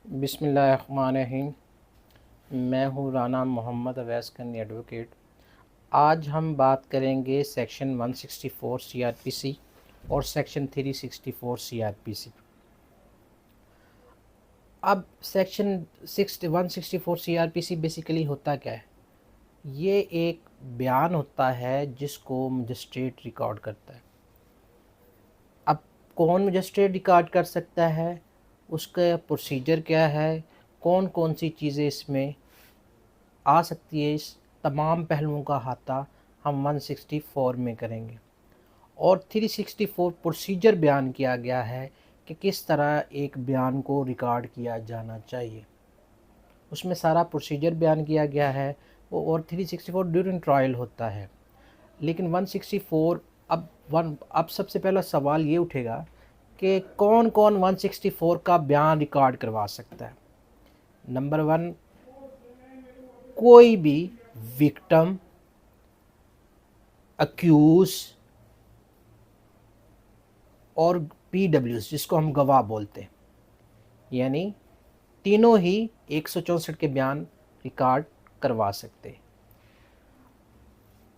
बिस्मिल्लाहिर्रहमानिर्रहीम। मैं हूँ राना मोहम्मद अवैस कन्नी एडवोकेट। आज हम बात करेंगे सेक्शन 164 सीआरपीसी और सेक्शन 364 सीआरपीसी। अब सेक्शन 164 सीआरपीसी बेसिकली होता क्या है? ये एक बयान होता है जिसको मजिस्ट्रेट रिकॉर्ड करता है। अब कौन मजिस्ट्रेट रिकॉर्ड कर सकता है, उसका प्रोसीजर क्या है, कौन कौन सी चीज़ें इसमें आ सकती है, इस तमाम पहलुओं का अहाता हम 164 में करेंगे। और 364 प्रोसीजर बयान किया गया है कि किस तरह एक बयान को रिकॉर्ड किया जाना चाहिए, उसमें सारा प्रोसीजर बयान किया गया है। और 364 ड्यूरिंग ट्रायल होता है। लेकिन 164 अब सबसे पहला सवाल ये उठेगा कि कौन कौन 164 का बयान रिकॉर्ड करवा सकता है। नंबर 1, कोई भी विक्टिम, अक्यूज और पीडब्ल्यूज जिसको हम गवाह बोलते हैं, यानी तीनों ही 164 के बयान रिकॉर्ड करवा सकते हैं।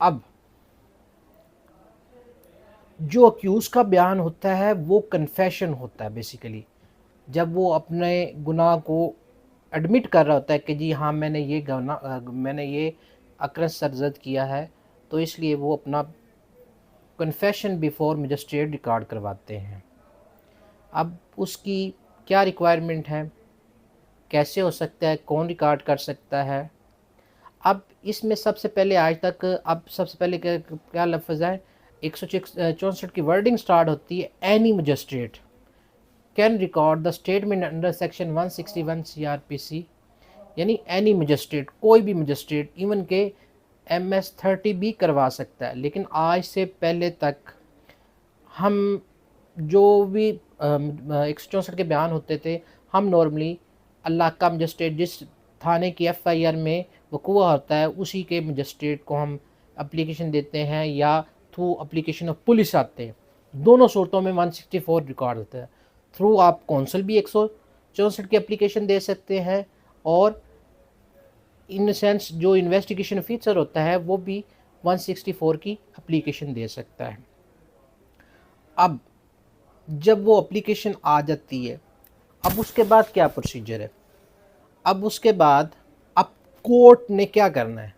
अब जो अक्यूज़ का बयान होता है वो कन्फेशन होता है। बेसिकली जब वो अपने गुनाह को एडमिट कर रहा होता है कि जी हाँ मैंने ये अक्रस सरजद किया है, तो इसलिए वो अपना कन्फेशन बिफोर मजिस्ट्रेट रिकॉर्ड करवाते हैं। अब उसकी क्या रिक्वायरमेंट है, कैसे हो सकता है, कौन रिकॉर्ड कर सकता है? अब इसमें सबसे पहले आज तक अब सबसे पहले क्या क्या लफ्ज़ है, 164 की वर्डिंग स्टार्ट होती है, any magistrate can record the statement under section 161 CrPC, यानी एनी मजिस्ट्रेट, कोई भी मजिस्ट्रेट, इवन के MS30 भी करवा सकता है। लेकिन आज से पहले तक हम जो भी 164 के बयान होते थे, हम नॉर्मली अल्लाह का मजिस्ट्रेट जिस थाने की FIR में वकूआ होता है उसी के मजिस्ट्रेट को हम एप्लीकेशन देते हैं, या थ्रू एप्लीकेशन ऑफ पुलिस आते हैं। दोनों सूरतों में 164 रिकॉर्ड होता है। थ्रू आप कौंसल भी 164 की एप्लीकेशन दे सकते हैं, और इन सेंस जो इन्वेस्टिगेशन ऑफिसर होता है वो भी 164 की एप्लीकेशन दे सकता है। अब जब वो एप्लीकेशन आ जाती है, अब उसके बाद क्या प्रोसीजर है? अब उसके बाद अब कोर्ट ने क्या करना है?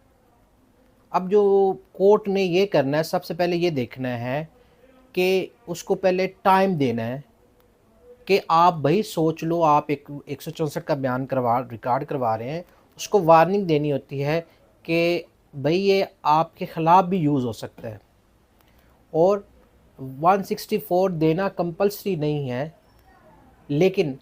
अब जो कोर्ट ने ये करना है, सबसे पहले ये देखना है कि उसको पहले टाइम देना है कि आप भाई सोच लो, आप 164 का बयान रिकॉर्ड करवा रहे हैं। उसको वार्निंग देनी होती है कि भाई ये आपके ख़िलाफ़ भी यूज़ हो सकता है। और 164 देना कंपल्सरी नहीं है, लेकिन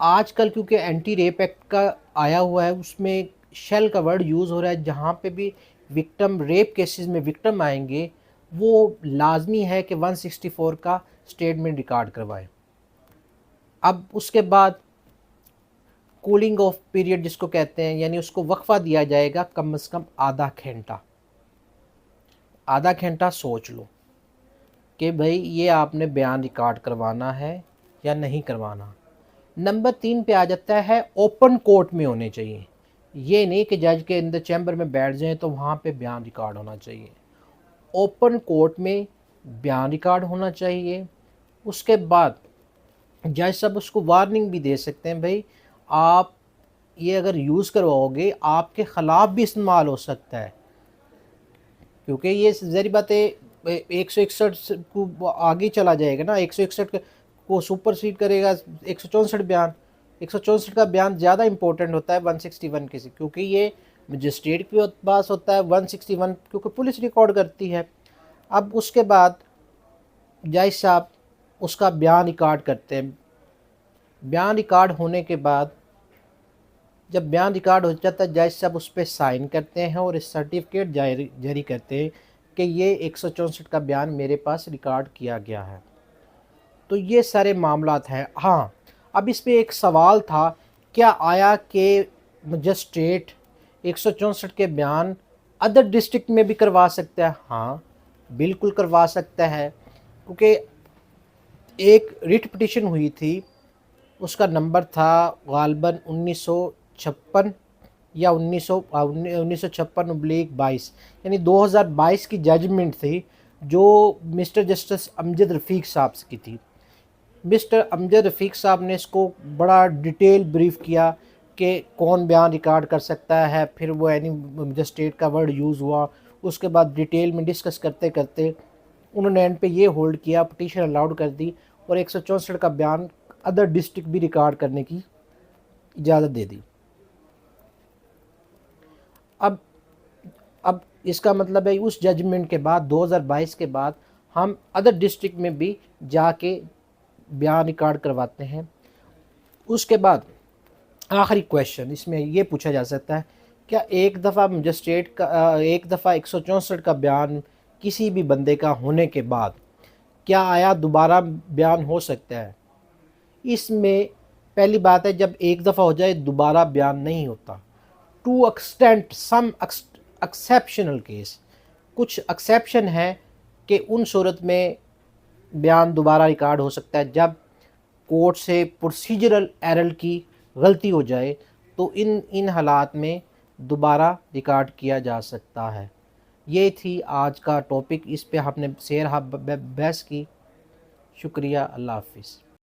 आजकल क्योंकि एंटी रेप एक्ट का आया हुआ है, उसमें शेल का वर्ड यूज़ हो रहा है। जहाँ पे भी विक्टिम रेप केसेस में विक्टिम आएंगे, वो लाजमी है कि 164 का स्टेटमेंट रिकॉर्ड करवाएं। अब उसके बाद कूलिंग ऑफ पीरियड जिसको कहते हैं, यानी उसको वक्फा दिया जाएगा कम से कम आधा घंटा। आधा घंटा सोच लो कि भाई ये आपने बयान रिकॉर्ड करवाना है या नहीं करवाना। नंबर 3 पे आ जाता है, ओपन कोर्ट में होने चाहिए। ये नहीं कि जज के अंदर चैम्बर में बैठ जाएं तो वहाँ पे बयान रिकॉर्ड होना चाहिए। ओपन कोर्ट में बयान रिकॉर्ड होना चाहिए। उसके बाद जज साहब उसको वार्निंग भी दे सकते हैं, भाई आप ये अगर यूज़ करवाओगे आपके ख़िलाफ़ भी इस्तेमाल हो सकता है, क्योंकि ये ज़ाहिर बात है 161 को आगे चला जाएगा ना, 161 को सुपरसीड करेगा 164 बयान। 164 का बयान ज़्यादा इंपॉर्टेंट होता है 161 के से, क्योंकि ये मजिस्ट्रेट के पास होता है। 161 क्योंकि पुलिस रिकॉर्ड करती है। अब उसके बाद जज साहब उसका बयान रिकॉर्ड करते हैं। बयान रिकॉर्ड होने के बाद जब बयान रिकॉर्ड हो जाता है, जज साहब उस पर साइन करते हैं और इस सर्टिफिकेट जारी करते हैं कि ये 164 का बयान मेरे पास रिकॉर्ड किया गया है। तो ये सारे मामलात हैं। हाँ, अब इस पे एक सवाल था, क्या आया कि मजिस्ट्रेट 164 के बयान अदर डिस्ट्रिक्ट में भी करवा सकता है? हाँ, बिल्कुल करवा सकता है, क्योंकि एक रिट पिटिशन हुई थी उसका नंबर था गालबन 1956 या 1956/22, यानी 2022 की जजमेंट थी जो मिस्टर जस्टिस अमजद रफ़ीक साहब की थी। मिस्टर अमजद रफ़ीक साहब ने इसको बड़ा डिटेल ब्रीफ़ किया कि कौन बयान रिकॉर्ड कर सकता है, फिर वो एनी मजिस्ट्रेट का वर्ड यूज़ हुआ। उसके बाद डिटेल में डिस्कस करते करते उन्होंने एंड पे ये होल्ड किया, पिटीशन अलाउड कर दी और 164 का बयान अदर डिस्ट्रिक्ट भी रिकॉर्ड करने की इजाज़त दे दी। अब अब इसका मतलब है उस जजमेंट के बाद 2022 के बाद हम अदर डिस्ट्रिक्ट में भी जाके बयान रिकॉर्ड करवाते हैं। उसके बाद आखिरी क्वेश्चन इसमें ये पूछा जा सकता है, क्या एक दफ़ा मजिस्ट्रेट का एक दफ़ा 164 का बयान किसी भी बंदे का होने के बाद क्या आया दोबारा बयान हो सकता है? इसमें पहली बात है, जब एक दफ़ा हो जाए दोबारा बयान नहीं होता। To extent some exceptional case, कुछ एक्सेप्शन है कि उन सूरत में बयान दोबारा रिकॉर्ड हो सकता है जब कोर्ट से प्रोसीजरल एरर की गलती हो जाए, तो इन इन हालात में दोबारा रिकॉर्ड किया जा सकता है। ये थी आज का टॉपिक, इस पे हमने शेर बहस की। शुक्रिया, अल्लाह हाफ़िज़।